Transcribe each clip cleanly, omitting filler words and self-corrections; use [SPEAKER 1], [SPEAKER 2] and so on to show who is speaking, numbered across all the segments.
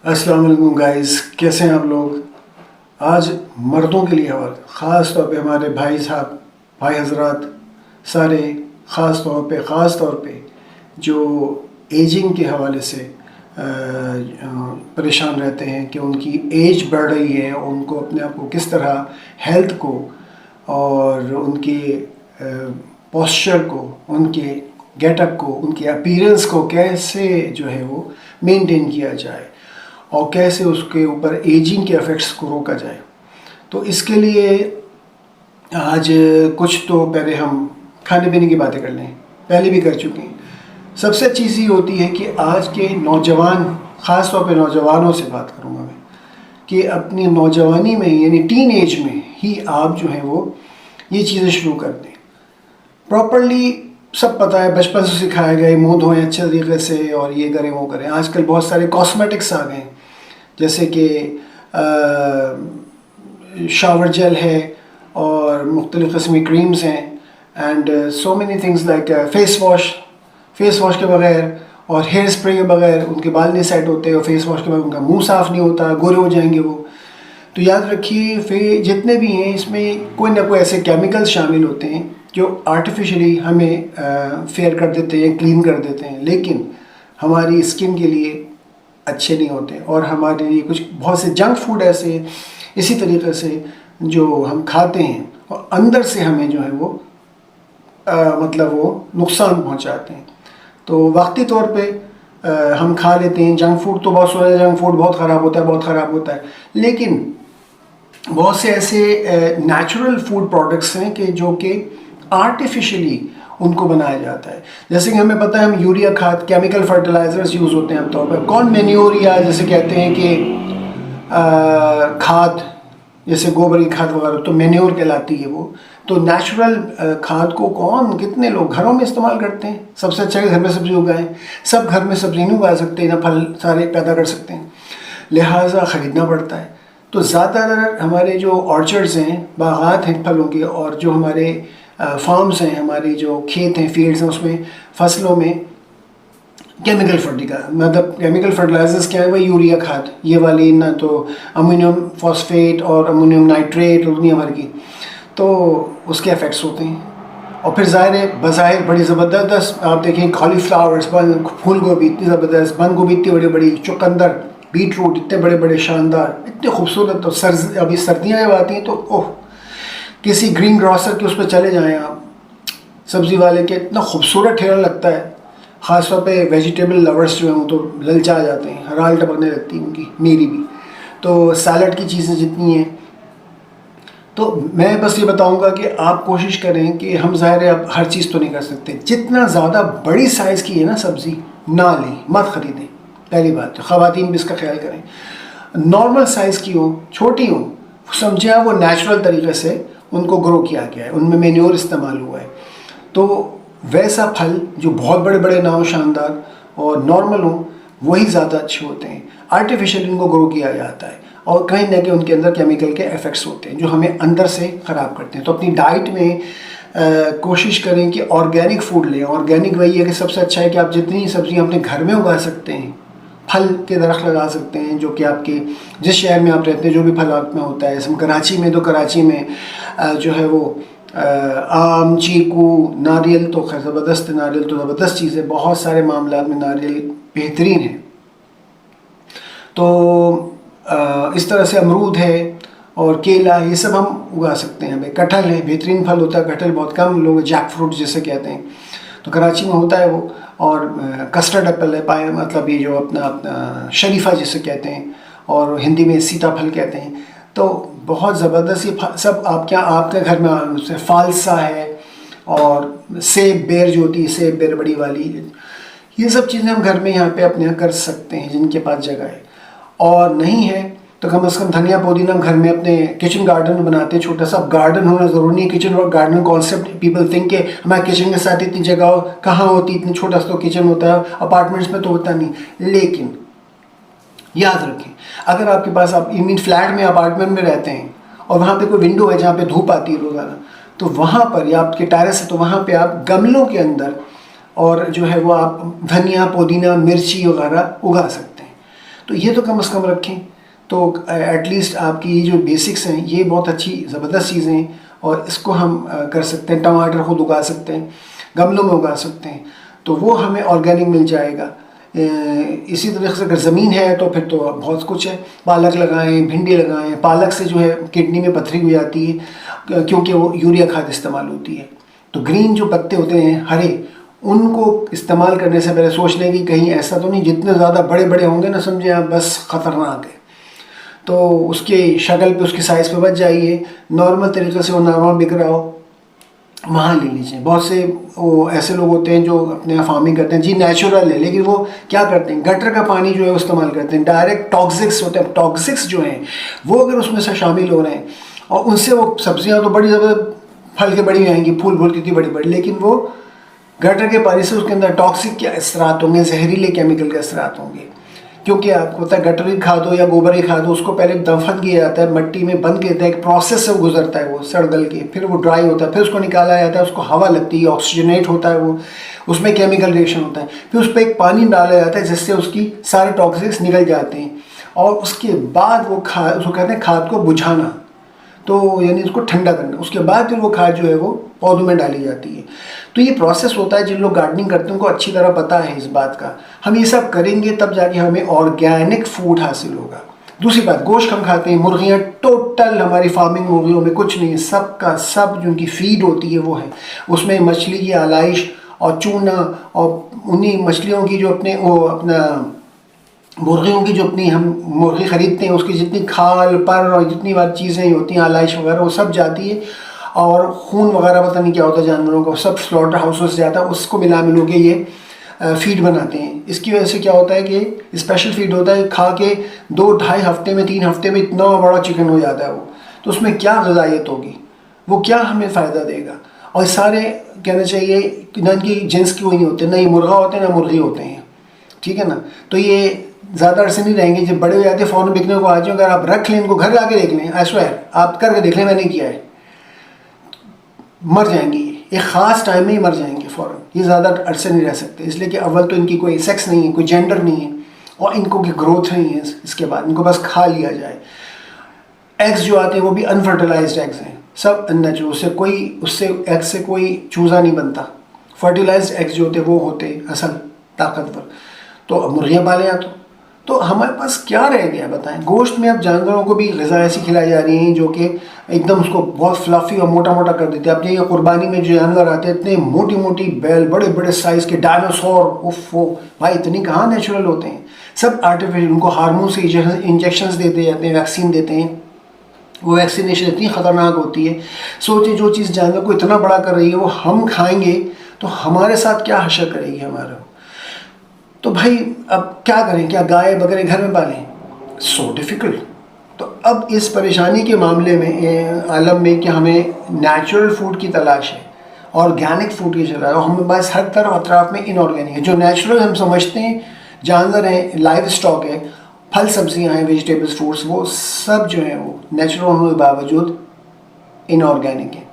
[SPEAKER 1] अस्सलाम वालेकुम गाइस, कैसे हैं आप लोग। आज मर्दों के लिए हवाला, ख़ास तौर पे हमारे भाई साहब, भाई हजरात सारे ख़ास तौर पे जो एजिंग के हवाले से परेशान रहते हैं कि उनकी एज बढ़ रही है, उनको अपने आप को किस तरह हेल्थ को और उनके पोस्चर को, उनके गेटअप को, उनके अपीयरेंस को कैसे जो है वो मेंटेन किया जाए और कैसे उसके ऊपर एजिंग के इफ़ेक्ट्स को रोका जाए। तो इसके लिए आज कुछ तो पहले हम खाने पीने की बातें कर लें, पहले भी कर चुके हैं। सबसे अच्छी चीज़ ये होती है कि आज के नौजवान, ख़ास तौर पे नौजवानों से बात करूँगा मैं, कि अपनी नौजवानी में यानी टीन एज में ही आप जो है वो ये चीज़ें शुरू कर दें। प्रॉपरली सब पता है, बचपन से सिखाया गया, मुँह धोएं अच्छे तरीके से और ये करें वो करें। आजकल बहुत सारे कॉस्मेटिक्स आ गए, जैसे कि शावर जेल है और मुख्तलिफ़ किस्म की क्रीम्स हैं and so many things like face wash के बगैर और हेयर स्प्रे के बगैर उनके बाल नहीं सेट होते, और फेस वॉश के बगैर उनका मुंह साफ़ नहीं होता, गोरे हो जाएंगे वो। तो याद रखिए, जितने भी हैं इसमें कोई ना कोई ऐसे केमिकल्स शामिल होते हैं जो आर्टिफिशियली हमें फेयर कर देते हैं, क्लीन कर देते हैं, लेकिन हमारी स्किन के लिए अच्छे नहीं होते। और हमारे लिए कुछ बहुत से जंक फूड ऐसे इसी तरीके से जो हम खाते हैं और अंदर से हमें जो है वो मतलब वो नुकसान पहुंचाते हैं। तो वक्ती तौर पे हम खा लेते हैं जंक फूड, तो बहुत सारे जंक फूड बहुत ख़राब होता है, लेकिन बहुत से ऐसे नेचुरल फूड प्रोडक्ट्स हैं कि जो कि आर्टिफिशियली उनको बनाया जाता है। जैसे कि हमें पता है, हम यूरिया खाद, केमिकल फर्टिलाइजर्स यूज़ होते हैं आमतौर पर। कौन मैन्योरिया जैसे कहते हैं कि खाद, जैसे गोबर की खाद वगैरह, तो मैन्योर कहलाती है वो। तो नेचुरल खाद को कितने लोग घरों में इस्तेमाल करते हैं। सबसे अच्छा है घर में सब्ज़ी उगाएं। सब घर में सब्ज़ी नहीं उगा सकते, ना फल सारे पैदा कर सकते हैं, लिहाजा ख़रीदना पड़ता है। तो ज़्यादातर हमारे जो ऑर्चर्ड्स हैं, बागात हैं फलों के, और जो हमारे फार्म्स हैं, हमारे जो खेत हैं, फील्ड्स हैं, उसमें फसलों में केमिकल फर्टिलाइजर्स क्या है, वही यूरिया खाद, ये वाली ना, तो अमोनियम फॉस्फेट और अमोनियम नाइट्रेट और दुनिया भर की, तो उसके इफ़ेक्ट्स होते हैं। और फिर ज़ाहिर है बज़ाहिर बड़ी ज़बरदस्त, आप देखें कॉलीफ्लावर्स, फूल गोभी इतनी ज़बरदस्त, बंद गोभी इतनी बड़ी बड़ी, चुकंदर, बीटरूट इतने बड़े बड़े शानदार, इतने खूबसूरत। तो अभी सर्दियाँ जब आती हैं तो ओह, किसी ग्रीन ग्रॉसर के उस पर चले जाएँ आप, सब्ज़ी वाले के, इतना खूबसूरत ठेला लगता है। ख़ास तौर पे वेजिटेबल लवर्स जो हैं वो तो ललचा जाते हैं, हराल टपकने लगती है उनकी, मेरी भी। तो सैलड की चीज़ें जितनी हैं, तो मैं बस ये बताऊंगा कि आप कोशिश करें कि हम ज़ाहिर है अब हर चीज़ तो नहीं कर सकते, जितना ज़्यादा बड़ी साइज़ की है ना सब्ज़ी ना लें, मत ख़रीदें। पहली बात तो ख़वातीन भी इसका ख्याल करें। नॉर्मल साइज़ की हो, छोटी हो, समझे आप वो नेचुरल तरीके से उनको ग्रो किया गया है, उनमें मैन्योर इस्तेमाल हुआ है। तो वैसा फल जो बहुत बड़े बड़े ना हो, शानदार और नॉर्मल हो, वही ज़्यादा अच्छे होते हैं। आर्टिफिशियल इनको ग्रो किया जाता है और कहीं ना कहीं उनके अंदर केमिकल के इफ़ेक्ट्स होते हैं जो हमें अंदर से ख़राब करते हैं। तो अपनी डाइट में कोशिश करें कि ऑर्गेनिक फूड लें। ऑर्गेनिक वही है कि सबसे अच्छा है कि आप जितनी सब्ज़ियाँ अपने घर में उगा सकते हैं, फल के दरख्त लगा सकते हैं, जो कि आपके जिस शहर में आप रहते हैं जो भी फल आप में होता है। जैसे कराची में, तो कराची में जो है वो आम, चीकू, नारियल तो खैर ज़बरदस्त, नारियल तो ज़बरदस्त चीज़ है, बहुत सारे मामलात में नारियल बेहतरीन है। तो इस तरह से अमरूद है और केला, ये सब हम उगा सकते हैं। भाई कटहल है, बेहतरीन फल होता है कटहल, बहुत कम लोग जैक फ्रूट जिसे कहते हैं, तो कराची में होता है वो। और कस्टर्ड एप्पल है, पाए मतलब ये जो अपना शरीफा जिसे कहते हैं, और हिंदी में सीताफल कहते हैं। तो बहुत ज़बरदस्त ये सब आपके घर में से फालसा है, और सेब बेर जो होती है, सेब बेर बड़ी वाली, ये सब चीज़ें हम घर में यहाँ पे अपने यहाँ कर सकते हैं जिनके पास जगह है। और नहीं है तो कम से कम धनिया पुदीना हम घर में अपने किचन गार्डन बनाते हैं। छोटा सा गार्डन होना ज़रूरी नहीं है। किचन और गार्डन कॉन्सेप्ट, पीपल थिंक के हमारे किचन के साथ इतनी जगह हो, कहाँ होती, इतनी छोटा सा तो किचन होता है, अपार्टमेंट्स में तो होता नहीं। लेकिन याद रखें, अगर आपके पास, आप मीन फ्लैट में, अपार्टमेंट में रहते हैं और वहाँ पे कोई विंडो है जहाँ पे धूप आती है रोज़ाना, तो वहाँ पर, या आपके टेरेस है तो वहाँ पे आप गमलों के अंदर और जो है वो आप धनिया, पुदीना, मिर्ची वगैरह उगा सकते हैं। तो ये तो कम से कम रखें। तो एटलीस्ट आपकी ये जो बेसिक्स हैं ये बहुत अच्छी ज़बरदस्त चीज़ें हैं और इसको हम कर सकते हैं। टमाटर खुद उगा सकते हैं, गमलों में उगा सकते हैं, तो वो हमें ऑर्गेनिक मिल जाएगा। इसी तरीके से अगर ज़मीन है तो फिर तो बहुत कुछ है, पालक लगाएं, भिंडी लगाएं। पालक से जो है किडनी में पथरी हो जाती है क्योंकि वो यूरिया खाद इस्तेमाल होती है। तो ग्रीन जो पत्ते होते हैं हरे, उनको इस्तेमाल करने से पहले सोच लें कि कहीं ऐसा तो नहीं जितने ज़्यादा बड़े बड़े होंगे ना, समझे आप, बस ख़तरनाक है। तो उसके शक्ल पे, उसकी साइज़ पे बच जाइए। नॉर्मल तरीके से वो नॉर्मल बिक रहा हो वहाँ ले लीजिए। बहुत से वो ऐसे लोग होते हैं जो अपने यहाँ फार्मिंग करते हैं, जी नेचुरल है, लेकिन वो क्या करते हैं, गटर का पानी जो है वो इस्तेमाल करते हैं। डायरेक्ट टॉक्सिक्स होते हैं, टॉक्सिक्स जो हैं वो अगर उसमें से शामिल हो रहे हैं और उनसे वो सब्जियाँ तो बड़ी ज़्यादा फल के बड़ी आएंगी, फूल फूल कितनी बड़ी बड़ी, लेकिन वो गटर के पानी से उसके अंदर टॉक्सिक के असरात होंगे, जहरीले केमिकल के असरात होंगे। क्योंकि आपको पता है गटर की खाद हो या गोबर की खाद हो, उसको पहले दफन किया जाता है, मिट्टी में बंद किया जाता है, एक प्रोसेस से गुजरता है, वो सड़ गल के फिर वो ड्राई होता है, फिर उसको निकाला जाता है, उसको हवा लगती है, ऑक्सीजनेट होता है, वो उसमें केमिकल रिएक्शन होता है, फिर उस पर एक पानी डाला जाता है जिससे उसकी सारे टॉक्सिक्स निकल जाते हैं। और उसके बाद वो खाद, उसको कहते हैं खाद को बुझाना, तो यानी उसको ठंडा करना। उसके बाद फिर वो खाद जो है वो पौधों में डाली जाती है। तो ये प्रोसेस होता है, जिन लोग गार्डनिंग करते हैं उनको अच्छी तरह पता है इस बात का। हम ये सब करेंगे तब जाके हमें ऑर्गेनिक फूड हासिल होगा। दूसरी बात, गोश्त हम खाते हैं, मुर्गियाँ टोटल हमारी फार्मिंग मुर्गियों में कुछ नहीं है, सब का सब जो उनकी फीड होती है वो है। उसमें मछली की आलाइश और चूना और उन्हीं मछलियों की जो अपना मुर्गियों की जो अपनी हम मुर्गी ख़रीदते हैं उसकी जितनी खाल पर और जितनी बार चीज़ें होती हैं, आलाइश वगैरह, वो सब जाती है। और खून वगैरह पता नहीं क्या होता है जानवरों का, सब स्लॉटर हाउसेस से जाता है, उसको मिला के ये फीड बनाते हैं। इसकी वजह से क्या होता है कि स्पेशल फीड होता है, खा के 2-2.5 हफ्ते में 3 हफ्ते में इतना बड़ा चिकन हो जाता है वो। तो उसमें क्या ग़िज़ाइयत होगी, वो क्या हमें फ़ायदा देगा। और सारे कहना चाहिए ना इनकी जिन्स की कोई नहीं होते, ना ये मुर्गा होते हैं ना मुर्गी होते हैं, ठीक है ना। तो ये ज़्यादा अरसे नहीं रहेंगे, जब बड़े हो जाते हैं फ़ौरन बिकने को आ जाए। अगर आप रख लें इनको, घर ला के देख लें, आई स्वेयर आप करके देख लें, मैंने किया है, मर जाएंगी ये, एक ख़ास टाइम में ही मर जाएंगे फ़ौरन। ये ज़्यादा अरसे नहीं रह सकते, इसलिए कि अव्वल तो इनकी कोई सेक्स नहीं है, कोई जेंडर नहीं है, और इनको की ग्रोथ नहीं है। इसके बाद इनको बस खा लिया जाए। एग्स जो आते हैं वो भी अनफर्टिलाइज्ड एग्स हैं, सब अननेचुरल, उससे एग से कोई चूज़ा नहीं बनता। फर्टिलाइज्ड एग्स जो होते हैं वो होते असल ताकतवर। तो अब मुर्गियाँ पालें आप तो हमारे पास क्या रह गया बताएं। गोश्त में अब जानवरों को भी ग़िज़ा ऐसी खिलाई जा रही हैं जो कि एकदम उसको बहुत फ्लफ़ी और मोटा मोटा कर देते हैं। अपने ये कुर्बानी में जो जानवर आते हैं इतने मोटी मोटी बैल, बड़े बड़े साइज़ के डायनासोर, उफ़ भाई इतनी कहाँ नेचुरल होते हैं, सब आर्टिफिशियल। उनको हार्मोन से इंजेक्शंस देते जाते हैं, वैक्सीन देते हैं। वो वैक्सीनेशन इतनी ख़तरनाक होती है। सोचिए जो चीज़ जानवर को इतना बड़ा कर रही है वो हम खाएँगे तो हमारे साथ क्या हशर करेगी हमारा। तो भाई अब क्या करें, क्या गाय बकरे घर में पालें, सो डिफ़िकल्ट। तो अब इस परेशानी के मामले में आलम में कि हमें नेचुरल फूड की तलाश है, ऑर्गेनिक फूड की तलाश है। हमें बस हर तरफ अतराफ़ में इनऑर्गेनिक है। जो नेचुरल हम समझते हैं, जानवर हैं, लाइव स्टॉक है, फल सब्जियां हैं, वेजिटेबल्स, फ्रूट्स, वो सब जो हैं वो नेचुरल होने के बावजूद इनऑर्गेनिक है।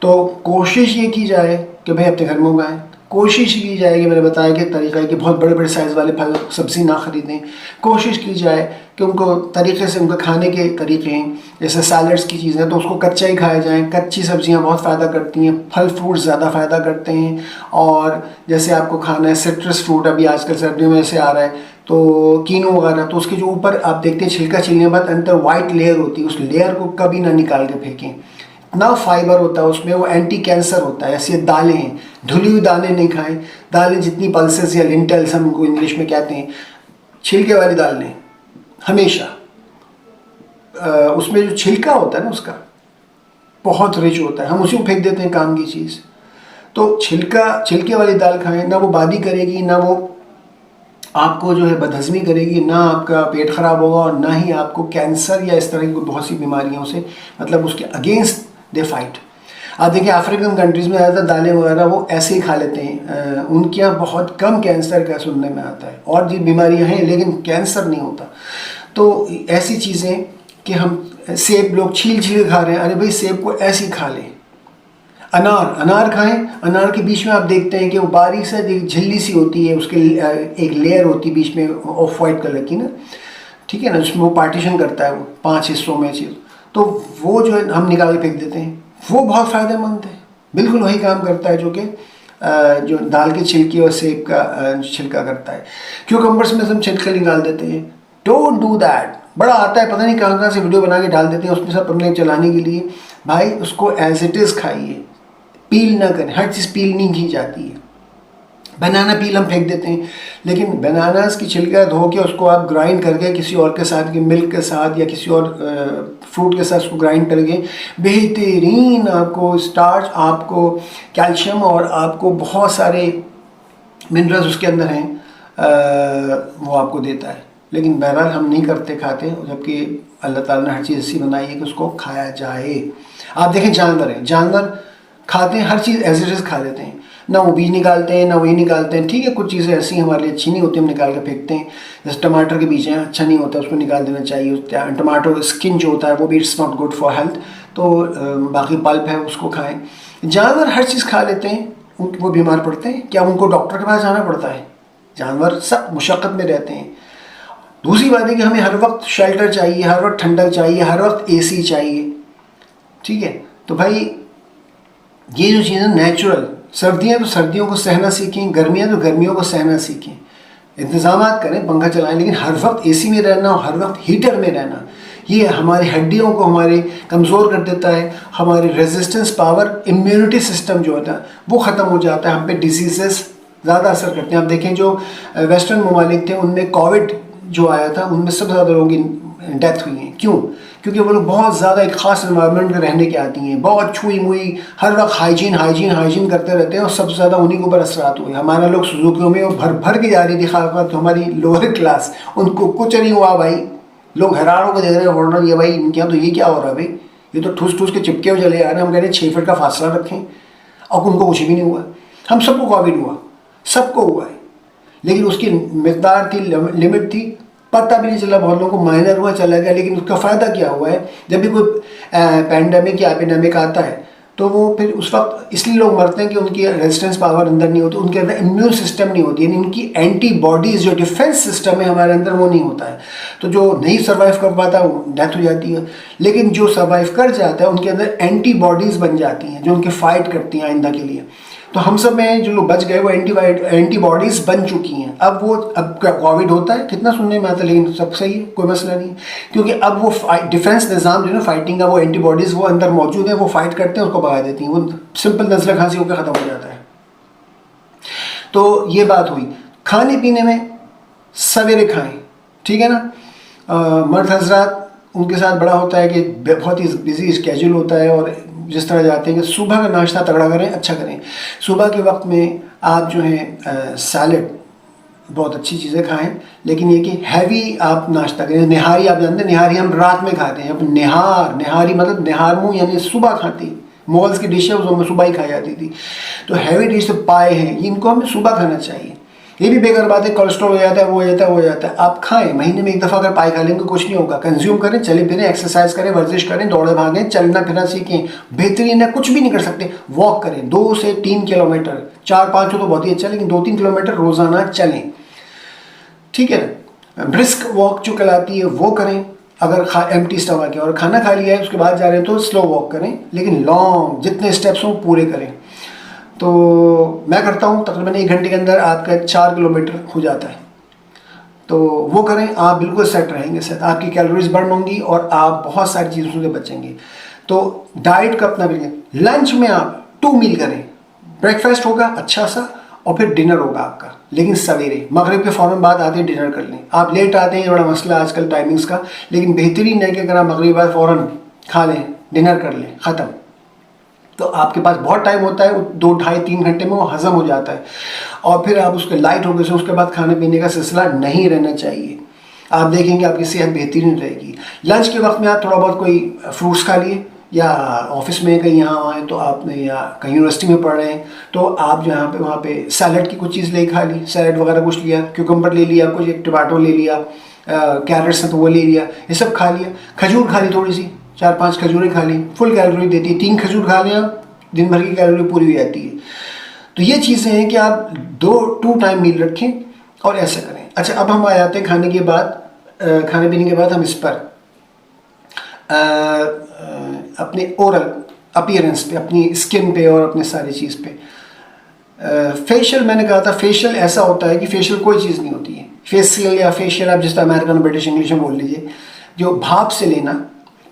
[SPEAKER 1] तो कोशिश ये की जाए कि भाई अपने घर में उगाएं। कोशिश की जाएगी, मैंने बताया कि तरीका है कि बहुत बड़े बड़े साइज़ वाले फल सब्ज़ी ना ख़रीदें। कोशिश की जाए कि उनको तरीके से, उनके खाने के तरीके हैं, जैसे सैलड्स की चीज़ें तो उसको कच्चा ही खाया जाए। कच्ची सब्ज़ियाँ बहुत फ़ायदा करती हैं, फल फ्रूट ज़्यादा फ़ायदा करते हैं। और जैसे आपको खाना है सिट्रस फ्रूट, अभी आजकल सर्दियों में से आ रहा है, तो कीनो वगैरह, तो उसके जो ऊपर आप देखते हैं छिलका छिलने के बाद अंदर वाइट लेयर होती है, उस लेयर को कभी ना निकाल के फेंकें। इतना फाइबर होता है उसमें, वो एंटी कैंसर होता है। ऐसी दालें हैं, धुली हुई दालें नहीं खाएं। दालें जितनी पल्सेस या लिंटल्स हम उनको इंग्लिश में कहते हैं, छिलके वाली दाल लें हमेशा। उसमें जो छिलका होता है ना उसका बहुत रिच होता है, हम उसी को फेंक देते हैं काम की चीज़। तो छिलके वाली दाल खाएं, ना वो बादी करेगी, ना वो आपको जो है बदहज़मी करेगी, ना आपका पेट ख़राब होगा, और ना ही आपको कैंसर या इस तरह की बहुत सी बीमारियों से, मतलब उसके अगेंस्ट दे फाइट। आप देखिए अफ्रीकन कंट्रीज़ में ज़्यादातर दालें वगैरह वो ऐसे ही खा लेते हैं। उनके यहाँ बहुत कम कैंसर का सुनने में आता है, और जी बीमारियाँ हैं लेकिन कैंसर नहीं होता। तो ऐसी चीज़ें कि हम सेब लोग छील छील खा रहे हैं, अरे भाई सेब को ऐसे ही खा लें। अनार खाएं। अनार के बीच में आप देखते हैं कि वो बारीक सा एक झिल्ली सी होती है, उसके एक लेयर होती है बीच में ऑफ वाइट कलर की ना, ठीक है ना, उसमें वो पार्टीशन करता है वो 5 हिस्सों में चीज़, तो वो जो है हम निकाल के फेंक देते हैं, वो बहुत फ़ायदेमंद है, बिल्कुल वही काम करता है जो कि जो दाल के छिलके और सेब का छिलका करता है। क्यूकम्बर्स में हम छिलके निकाल देते हैं, डोंट डू दैट। बड़ा आता है, पता नहीं कहाँ कहाँ से वीडियो बना के डाल देते हैं उसमें सब अपने चलाने के लिए। भाई उसको एज इट इज़ खाइए, पील ना करें, हर चीज़ पील नहीं की जाती है। बनाना पील हम फेंक देते हैं, लेकिन बनानास की छिलका धो के उसको आप ग्राइंड करके किसी और के साथ, मिल्क के साथ या किसी और फ्रूट के साथ उसको ग्राइंड करके बेहतरीन आपको स्टार्च, आपको कैल्शियम और आपको बहुत सारे मिनरल्स उसके अंदर हैं, वो आपको देता है। लेकिन बहरहाल हम नहीं करते, खाते, जबकि अल्लाह ताला ने हर चीज़ ऐसी बनाई है कि उसको खाया जाए। आप देखें जानवर हैं, जानवर खाते हैं, हर चीज़ एज इट इज़ खा लेते हैं, ना वो बीज निकालते हैं ना वही निकालते हैं। ठीक है, कुछ चीज़ें ऐसी हमारे लिए अच्छी नहीं होती, हम निकाल के फेंकते हैं। जैसे टमाटर के बीज हैं, अच्छा नहीं होता, उसको निकाल देना चाहिए। टमाटो स्किन जो होता है वो भी it's not good for health, तो बाकी पल्प है उसको खाएं। जानवर हर चीज़ खा लेते हैं, वो बीमार पड़ते हैं क्या? उनको डॉक्टर के पास जाना पड़ता है? जानवर सब मुशक्क़त में रहते हैं। दूसरी बात है कि हमें हर वक्त शेल्टर चाहिए, हर वक्त ठंडक चाहिए, हर वक्त AC चाहिए, ठीक है। तो भाई ये जो चीज़ें नेचुरल, सर्दियाँ तो सर्दियों को सहना सीखें, गर्मियाँ तो गर्मियों को सहना सीखें, इंतज़ामात करें, पंखा चलाएं, लेकिन हर वक्त AC में रहना और हर वक्त हीटर में रहना, ये हमारी हड्डियों को हमारे कमज़ोर कर देता है, हमारी रेजिस्टेंस पावर, इम्यूनिटी सिस्टम जो होता है वो ख़त्म हो जाता है, हम पे डिजीज़ेस ज़्यादा असर करते हैं। आप देखें जो वेस्टर्न ममालिक थे उनमें कोविड जो आया था उनमें सबसे ज़्यादा लोगों की डेथ हुई है। क्यों? क्योंकि वो लोग बहुत ज़्यादा एक ख़ास एनवायरनमेंट में रहने की आती हैं, बहुत छुई मुई, हर वक्त हाइजीन करते रहते हैं, और सबसे ज़्यादा उन्हीं के ऊपर असरात हुए। हमारा लोग सुजुकियों में और भर भर के जा रही थी खास, तो हमारी लोअर क्लास, उनको कुछ नहीं हुआ भाई, लोग हैरान होकर देख रहे हैं, ऑर्डर ये भाई इनके यहाँ तो ये क्या हो रहा है भाई, ये तो ठूस ठूस के चिपके हुए चले आ रहे हैं। हम कह रहे हैं 6 फीट का फासला रखें, और उनको कुछ भी नहीं हुआ। हम सबको कोविड हुआ, सबको हुआ है, लेकिन उसकी मिकदार थी, लिमिट थी, पता भी नहीं चला, बहुत लोगों को माइनर हुआ, चला गया। लेकिन उसका फ़ायदा क्या हुआ है, जब भी कोई पैंडेमिक या एपिडेमिक आता है तो वो फिर उस वक्त इसलिए लोग मरते हैं कि उनकी रेजिस्टेंस पावर अंदर नहीं होती, उनके अंदर इम्यून सिस्टम नहीं होती, यानी उनकी एंटीबॉडीज़ जो डिफेंस सिस्टम है हमारे अंदर वो नहीं होता है। तो जो नहीं सर्वाइव कर पाता वो डेथ हो जाती है, लेकिन जो सर्वाइव कर जाता है उनके अंदर एंटीबॉडीज़ बन जाती हैं जो उनके फाइट करती हैं आइंदा के लिए। तो हम सब में जो लोग बच गए वो एंटीबॉडीज़ बन चुकी हैं। अब कोविड होता है, कितना सुनने में आता है, लेकिन सब सही है, कोई मसला नहीं, क्योंकि अब वो डिफेंस निज़ाम जो है ना फाइटिंग का, वो एंटीबॉडीज़ वो अंदर मौजूद है, वो फाइट करते हैं, उसको भगा देती हैं, वो सिंपल नज़ला खांसी होकर ख़त्म हो जाता है। तो ये बात हुई। खाने पीने में सवेरे खाएं, ठीक है ना। मर्द हजरात उनके साथ बड़ा होता है कि बहुत ही बिजी स्केड्यूल होता है, और जिस तरह जाते हैं कि सुबह का नाश्ता तगड़ा करें, अच्छा करें। सुबह के वक्त में आप जो है सैलड, बहुत अच्छी चीज़ें खाएं, लेकिन ये कि हैवी आप नाश्ता करें। निहारी आप जानते हैं, निहारी हम रात में खाते हैं। अब निहारी मतलब निहार मुँह, यानी सुबह खाती, मोगल्स की डिश है, उसमें सुबह ही खाई जाती थी। तो हैवी डिश तो पाए हैं, इनको हमें सुबह खाना चाहिए। ये भी बेकार बात है, कोलेस्ट्रॉल हो जाता है, वो हो जाता है। आप खाएं, महीने में 1 दफ़ा अगर पाई खा लेंगे कुछ नहीं होगा। कंज्यूम करें, चले फिरें, एक्सरसाइज करें, वर्जिश करें, दौड़े भागें, चलना फिरना सीखें। बेहतरीन है, कुछ भी नहीं कर सकते, वॉक करें 2 से 3 किलोमीटर, 4-5 हो तो बहुत ही अच्छा, लेकिन 2-3 किलोमीटर रोज़ाना चलें, ठीक है ना। ब्रिस्क वॉक जो कहलाती है वो करें अगर एम्प्टी स्टमक है, और खाना खा लिया है उसके बाद जा रहे हैं तो स्लो वॉक करें, लेकिन लॉन्ग जितने स्टेप्स हों पूरे करें। तो मैं करता हूँ, तकरीबन 1 घंटे के अंदर आपका 4 किलोमीटर हो जाता है, तो वो करें, आप बिल्कुल सेट रहेंगे, सेट, आपकी कैलोरीज बर्न होंगी और आप बहुत सारी चीज़ों से बचेंगे। तो डाइट का अपना बिल्कुल, लंच में आप 2 मील करें, ब्रेकफास्ट होगा अच्छा सा, और फिर डिनर होगा आपका, लेकिन सवेरे, मगरिब के फ़ौरन बाद आते हैं डिनर कर लें। आप लेट आते हैं, बड़ा मसला आजकल टाइमिंग्स का, लेकिन बेहतरीन है कि अगर आप मगरिब बाद फ़ौरन खा लें, डिनर कर लें, ख़त्म, तो आपके पास बहुत टाइम होता है, 2, 2.5, 3 घंटे में वो हज़म हो जाता है, और फिर आप उसके लाइट हो गए, उसके बाद खाने पीने का सिलसिला नहीं रहना चाहिए। आप देखेंगे आपकी सेहत बेहतरीन रहेगी। लंच के वक्त में आप थोड़ा बहुत कोई फ्रूट्स खा लिए, या ऑफिस में कहीं यहाँ आए तो आपने, या कहीं यूनिवर्सिटी में पढ़ रहे हैं तो आप जो यहाँ पे वहाँ पे सैलड की कुछ चीज़ ले खा ली, सैलड वगैरह कुछ लिया, क्यूकम्बर ले लिया, कुछ एक टमाटो ले लिया, कैरेट्स हैं तो वो ले लिया, ये सब खा लिया। खजूर खा ली, थोड़ी सी 4-5 खजूरें खा ली, फुल कैलोरी देती है। 3 खजूर खा लें, दिन भर की कैलोरी पूरी हो जाती है। तो ये चीज़ें हैं कि आप 2 टाइम मील रखें और ऐसा करें। अच्छा, अब हम आ जाते हैं खाने पीने के बाद हम इस पर अपने ओरल अपीयरेंस पे, अपनी स्किन पे और अपने सारी चीज़ पे। फेशियल, मैंने कहा था फेशियल ऐसा होता है कि फेशियल कोई चीज़ नहीं होती है। फेशियल या फेशियल आप जिस तरह अमेरिकन ब्रिटिश इंग्लिश में बोल लीजिए, जो भाप से लेना,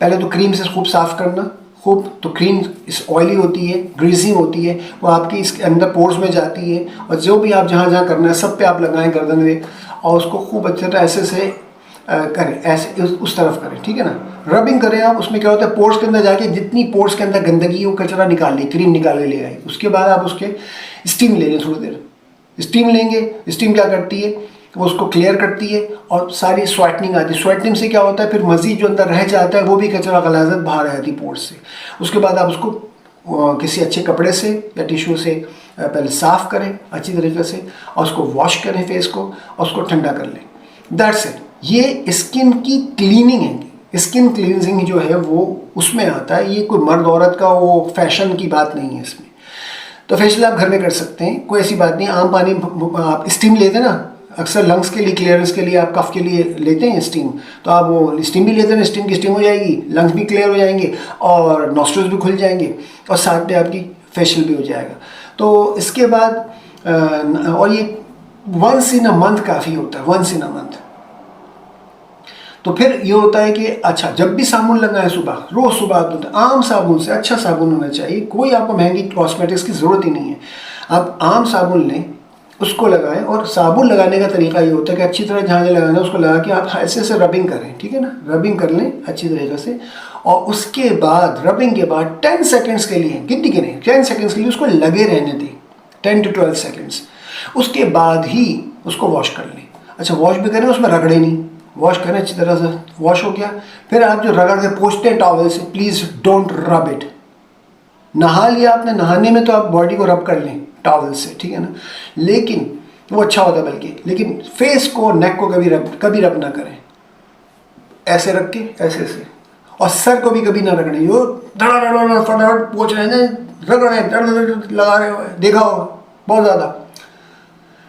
[SPEAKER 1] पहले तो क्रीम से खूब साफ़ करना, खूब, तो क्रीम इस ऑयली होती है, ग्रीसी होती है, वो आपकी इसके अंदर पोर्स में जाती है, और जो भी आप जहाँ जहाँ करना है सब पे आप लगाएं गर्दन में, और उसको खूब अच्छे तरह ऐसे से करें, ऐसे उस तरफ करें, ठीक है ना। रबिंग करें आप, उसमें क्या होता है पोर्स के अंदर जाके जितनी पोर्स के अंदर गंदगी है वो कचरा निकाल ली, क्रीम निकाल के ले आई। उसके बाद आप उसके स्टीम ले लें, थोड़ी देर स्टीम लेंगे। स्टीम क्या करती है, वो उसको क्लियर करती है और सारी स्वेटनिंग आती है। स्वेटनिंग से क्या होता है, फिर मज़ीद जो अंदर रह जाता है वो भी कचरा गलाजत बाहर आ जाती है पोर्स से। उसके बाद आप उसको किसी अच्छे कपड़े से या टिश्यू से पहले साफ़ करें अच्छी तरीके से, और उसको वॉश करें फेस को, और उसको ठंडा कर लें। That's it. ये स्किन की क्लीनिंग है। स्किन क्लींजिंग जो है वो उसमें आता है, ये कोई मर्द औरत का वो फैशन की बात नहीं है इसमें। तो फेशियल आप घर में कर सकते हैं, कोई ऐसी बात नहीं। आम पानी आप स्टीम लेते हैं ना, अक्सर लंग्स के लिए क्लियरेंस के लिए आप कफ के लिए लेते हैं स्टीम, तो आप वो स्टीम भी लेते हैं, स्टीम की स्टीम हो जाएगी, लंग्स भी क्लियर हो जाएंगे और नॉस्ट्रिल्स भी खुल जाएंगे, और साथ में आपकी फेशियल भी हो जाएगा। तो इसके बाद और ये वंस इन अ मंथ काफ़ी होता है, वंस इन अ मंथ। तो फिर ये होता है कि अच्छा, जब भी साबुन लगाएं सुबह, रोज़ सुबह आप आम साबुन से, अच्छा साबुन होना चाहिए, कोई आपको महंगी कॉस्मेटिक्स की ज़रूरत ही नहीं है। आप आम साबुन लें, उसको लगाएं, और साबुन लगाने का तरीका ये होता है कि अच्छी तरह जहाँ जहाँ लगाना है उसको लगा के आप ऐसे ऐसे रबिंग करें, ठीक है ना, रबिंग कर लें अच्छी तरीके से। और उसके बाद रबिंग के बाद 10 सेकेंड्स के लिए गिनती गिने 10 सेकेंड्स के लिए उसको लगे रहने दें, 10 to 12 सेकेंड्स। उसके बाद ही उसको वॉश कर लें। अच्छा, वॉश भी करें, उसमें रगड़े नहीं, वॉश करें अच्छी तरह से। वॉश हो गया, फिर आप जो रगड़ के पोंछते हैं टॉवल से, प्लीज़ डोंट रब इट। नहा लिया आपने, नहाने में तो आप बॉडी को रब कर लें टॉवल से, ठीक है ना, लेकिन वो अच्छा होता है बल्कि। लेकिन फेस को, नेक को कभी रब ना करें, ऐसे रख के ऐसे से। और सर को भी कभी ना रगड़ें, जो धड़ा फटाफट पोंछ रहे हैं, रगड़ रहे हैं, लगा रहे हो, देखा हो बहुत ज़्यादा।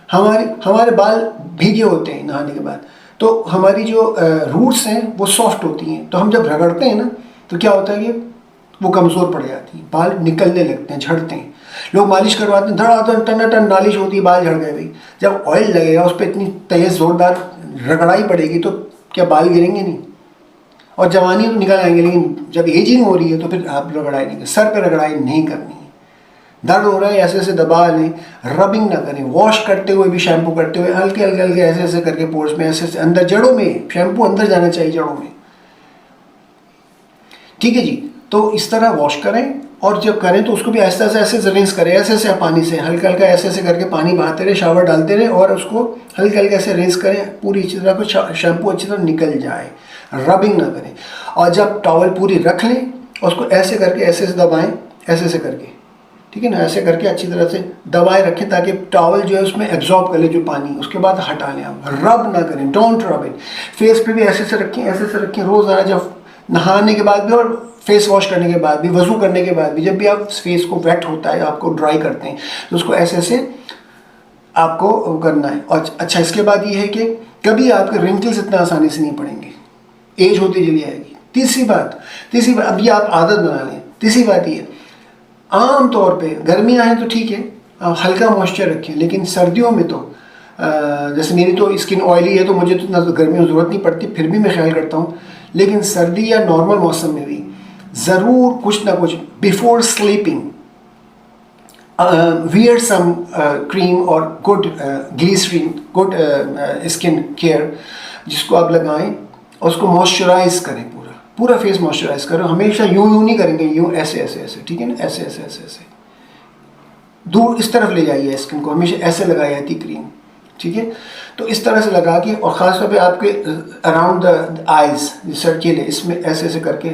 [SPEAKER 1] हमारे बाल भीगे होते हैं नहाने के बाद, तो हमारी जो रूट्स हैं वो सॉफ्ट होती हैं, तो हम जब रगड़ते हैं ना तो क्या होता है कि वो कमज़ोर पड़ जाती है, बाल निकलने लगते हैं, झड़ते हैं। लोग मालिश करवाते हैं, धड़ाधड़ टन टन मालिश होती है, बाल झड़ गए भाई। जब ऑयल लगेगा उस पर इतनी तेज़ ज़ोरदार रगड़ाई पड़ेगी तो क्या बाल गिरेंगे नहीं, और जवानी तो निकल आएंगे, लेकिन जब एजिंग हो रही है तो फिर आप रगड़ाई नहीं, सर पर रगड़ाई नहीं करनी है। दर्द हो रहा है, ऐसे ऐसे दबा लें, रबिंग ना करें। वॉश करते हुए भी, शैम्पू करते हुए हल्के हल्के हल्के ऐसे ऐसे करके पोर्स में, ऐसे ऐसे अंदर जड़ों में, शैम्पू अंदर जाना चाहिए जड़ों में, ठीक है जी। तो इस तरह वॉश करें, और जब करें तो उसको भी ऐसे ऐसे ऐसे रिंस करें, ऐसे ऐसे पानी से हल्का हल्का ऐसे ऐसे करके पानी बहाते रहे, शावर डालते रहे, और उसको हल्के हल्के ऐसे रिंस करें, पूरी अच्छी तरह को शैम्पू अच्छी तरह निकल जाए, रबिंग ना करें। और जब टॉवल पूरी रख लें, उसको ऐसे करके ऐसे ऐसे दबाएं, ऐसे ऐसे करके, ठीक है ना, ऐसे करके अच्छी तरह से दबाए रखें ताकि टॉवल जो है उसमें एब्जॉर्ब कर ले जो पानी। उसके बाद हटा लें आप, रब ना करें, डोंट रब इट। फेस पे भी ऐसे से रखें, ऐसे से रखें, रोज़ाना जब नहाने के बाद भी और फेस वॉश करने के बाद भी, वज़ू करने के बाद भी, जब भी आप फेस को वेट होता है, आपको ड्राई करते हैं, तो उसको ऐसे ऐसे आपको करना है। और अच्छा, इसके बाद ये है कि कभी आपके रिंकल्स इतना आसानी से नहीं पड़ेंगे, एज होती चली आएगी। तीसरी बात, अब ये आप आदत बना लें। तीसरी बात ये, आम तौर पे गर्मियाँ हैं तो ठीक है, आप हल्का मॉइस्चर रखें, लेकिन सर्दियों में तो जैसे मेरी तो स्किन ऑयली है तो मुझे तो इतना तो गर्मी में ज़रूरत नहीं पड़ती, फिर भी मैं ख्याल करता हूँ। लेकिन सर्दी या नॉर्मल मौसम में भी ज़रूर कुछ ना कुछ before sleeping wear some cream और good glycerine, good skin care, जिसको आप लगाएं और उसको मॉइस्चराइज करें, पूरा फेस मॉइस्चराइज करो। हमेशा यूं नहीं करेंगे, यूं ऐसे ऐसे ऐसे, ठीक है ना, ऐसे ऐसे ऐसे ऐसे दूर इस तरफ ले जाइए स्किन को, हमेशा ऐसे लगाई जाती क्रीम, ठीक है। तो इस तरह से लगा के, और ख़ास तौर पे आपके अराउंड द आइज़, सर्किल है, इसमें ऐसे ऐसे करके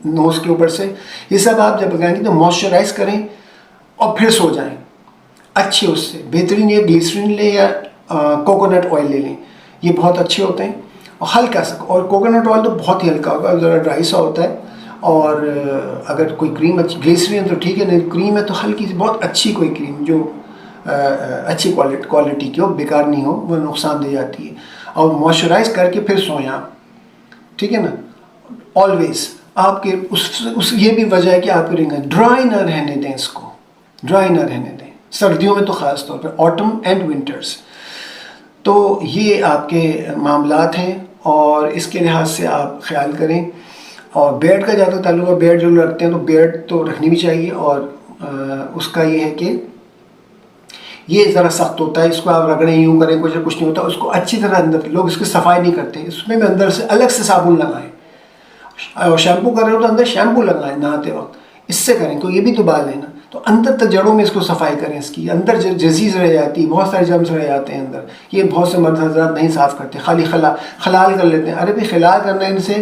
[SPEAKER 1] नोज़ के ऊपर से, ये सब आप जब लगाएंगे तो मॉइस्चराइज करें और फिर सो जाएं अच्छे। उससे बेहतरीन ये ग्लिसरीन लें या कोकोनट ऑयल ले लें, ये बहुत अच्छे होते हैं। और हल्का सा, और कोकोनट ऑयल तो बहुत ही हल्का होगा, ज़रा ड्राई सा होता है, और अगर कोई क्रीम अच्छी ग्लिसरीन तो ठीक है, नहीं क्रीम है तो हल्की सी बहुत अच्छी कोई क्रीम जो अच्छी क्वालिटी की हो, बेकार नहीं हो, वो नुकसान दे जाती है। और मॉइस्चराइज करके फिर सोएं आप, ठीक है ना। ऑलवेज आपके उस ये भी वजह है कि आपके रिंग ड्राई ना रहने दें, इसको ड्राई ना रहने दें, सर्दियों में तो ख़ास तौर पे, ऑटम एंड विंटर्स। तो ये आपके मामलात हैं और इसके लिहाज से आप ख्याल करें। और बेड का ज़्यादा ताल्लुक है, बेड जो रखते हैं तो बेड तो रखनी भी चाहिए। और उसका ये है कि ये ज़रा सख्त होता है, इसको आप रगड़ें यूँ करें कुछ नहीं होता, उसको अच्छी तरह अंदर लोग इसकी सफाई नहीं करते, इसमें भी अंदर से अलग से साबुन लगाएं और शैम्पू कर रहे हो तो अंदर शैम्पू लगाएं नहाते वक्त, इससे करें तो ये भी तो बाल है ना। तो अंदर तक जड़ों में इसको सफाई करें, इसकी अंदर जजीज़ रह जाती है, बहुत सारे जर्म्स रह जाते हैं अंदर, ये बहुत से मर्द हज़रात नहीं साफ़ करते, खाली खलाल कर लेते हैं। अरे भाई खलाल करना है इनसे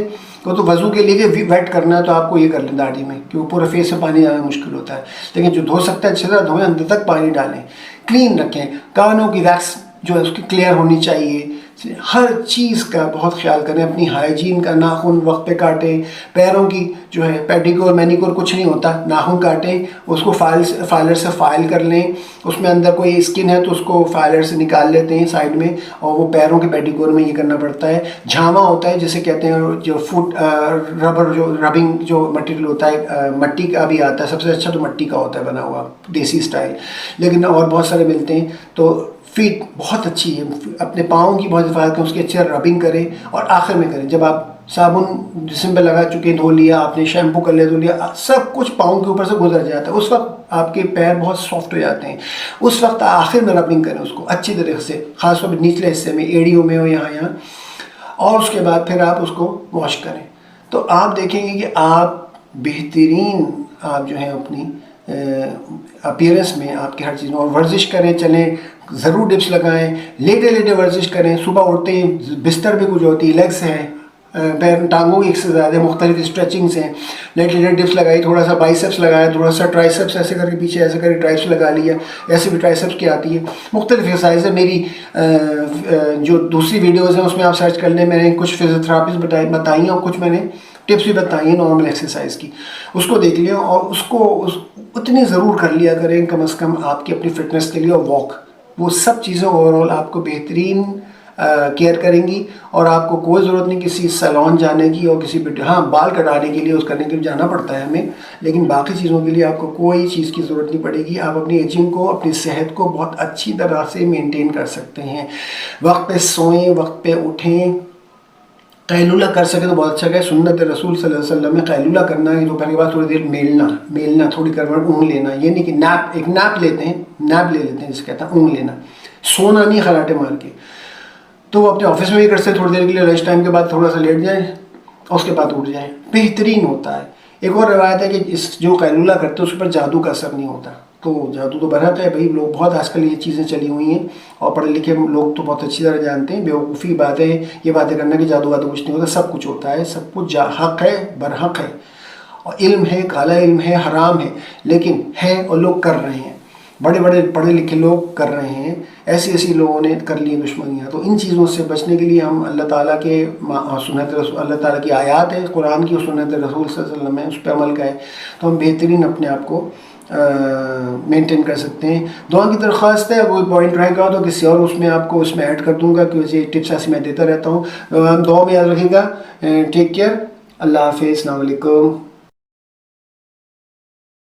[SPEAKER 1] को तो वज़ू के लिए वेट करना है तो आपको ये कर लें दाढ़ी में, क्योंकि पूरा फेस से पानी जाना मुश्किल होता है। लेकिन जो धो सकता है अच्छी तरह धोएं, अंदर तक पानी डालें, क्लीन रखें। कानों की वैक्स जो है उसकी क्लियर होनी चाहिए, हर चीज़ का बहुत ख्याल करें, अपनी हाइजीन का। नाखून वक्त पे काटें, पैरों की जो है पेडिक्योर मैनिक्योर कुछ नहीं होता, नाखून काटें, उसको फाइलर से फाइल कर लें, उसमें अंदर कोई स्किन है तो उसको फाइलर से निकाल लेते हैं साइड में, और वो पैरों के पेडिक्योर में ये करना पड़ता है। झामा होता है जिसे कहते हैं, जो फुट रबर जो रबिंग जो मटेरियल होता है, मट्टी का भी आता है, सबसे अच्छा तो मट्टी का होता है बना हुआ देसी स्टाइल, लेकिन और बहुत सारे मिलते हैं। तो फीट बहुत अच्छी है, अपने पाँव की बहुत हिफाजत करें, उसकी अच्छी रबिंग करें और आखिर में करें जब आप साबुन जिस्म पे लगा चुके, धो लिया आपने, शैम्पू कर लिया, धो लिया, सब कुछ पाँव के ऊपर से गुजर जाता है, उस वक्त आपके पैर बहुत सॉफ्ट हो जाते हैं। उस वक्त आखिर में रबिंग करें उसको अच्छी तरीके से, खासतौर पर निचले हिस्से में, एड़ियों में हो, यहाँ, और उसके बाद फिर आप उसको वॉश करें। तो आप देखेंगे कि आप बेहतरीन आप जो है अपनी अपीयरेंस में आपकी हर चीज़ में। और वर्जिश करें, चलें, ज़रूर डिप्स लगाएं, लेटे लेटे वर्जिश करें, सुबह उठते ही बिस्तर भी कुछ होती है, लेग्स हैं, पैर टांगों की एक्सरसाइज है, मुख्तलिफ स्ट्रेचिंग्स हैं, लेटे लेटे डिप्स लगाई, थोड़ा सा बाइसेप्स लगाया, थोड़ा सा ट्राइसेप्स ऐसे करके पीछे ऐसे करके ट्राइसेप्स लगा लिया, ऐसे भी ट्राइसेप्स की आती है, मुख्तलिफ एक्सरसाइज है। मेरी जो दूसरी वीडियोज़ हैं उसमें आप सर्च कर लें, मैंने कुछ फिजियोथेरापीज बताई हैं और कुछ मैंने टिप्स भी बताई हैं नॉर्मल एक्सरसाइज की, उसको देख लिया और उसको उतनी ज़रूर कर लिया करें कम से कम आपकी अपनी फ़िटनेस के लिए। और वॉक, वो सब चीज़ें ओवरऑल आपको बेहतरीन केयर करेंगी और आपको कोई ज़रूरत नहीं किसी सैलून जाने की और किसी हाँ बाल कटाने के लिए उस करने के लिए जाना पड़ता है हमें, लेकिन बाकी चीज़ों के लिए आपको कोई चीज़ की ज़रूरत नहीं पड़ेगी। आप अपनी एजिंग को, अपनी सेहत को बहुत अच्छी तरह से मेंटेन कर सकते हैं। वक्त पे सोएं, वक्त पे उठें, कैलूला कर सके तो बहुत अच्छा है। सुन्नत रसूल सल्लल्लाहु अलैहि वसल्लम में कैलूला करना है, दोपहर के बाद थोड़ी देर मेलना थोड़ी करवट ऊँग लेना, ये नहीं कि नैप, एक नैप लेते हैं, नैप ले लेते हैं जिसे कहते हैं ऊँग लेना, सोना नहीं खराटे मार के। तो वो अपने ऑफिस में भी कर सकते, थोड़ी देर के लिए लंच टाइम के बाद थोड़ा सा लेट जाए और उसके बाद उठ जाए, बेहतरीन होता है। एक और रवायत है कि इस जो कैलूला करते हैं उस पर जादू का असर नहीं होता, तो जादू तो बरहक है भाई, लोग बहुत आजकल ये चीज़ें चली हुई हैं और पढ़े लिखे लोग तो बहुत अच्छी तरह जानते हैं, बेवकूफ़ी बातें ये बातें करना कि जादू वादू कुछ नहीं होता, सब कुछ होता है, सब कुछ हक है, बरहक है, और इल्म है, काला इल्म है, हराम है, लेकिन है और लोग कर रहे हैं, बड़े बड़े पढ़े लिखे लोग कर रहे हैं, ऐसी ऐसी लोगों ने कर ली दुश्मनियाँ। तो इन चीज़ों से बचने के लिए हम अल्लाह ताला के सुन्नत रसूल, अल्लाह ताला की आयात है कुरान की और सुन्नत रसूल सल्लल्लाहु अलैहि वसल्लम है, उस पर अमल का है, तो हम बेहतरीन अपने आप को मेंटेन कर सकते हैं। दुआ की दरख्वास्त है, कोई पॉइंट रहेगा तो किसी और उसमें आपको उसमें ऐड कर दूंगा, क्योंकि टिप्स ऐसे मैं देता रहता हूँ। दुआ में याद रखिएगा, टेक केयर, अल्लाह हाफिज़, अस्सलाम वालेकुम।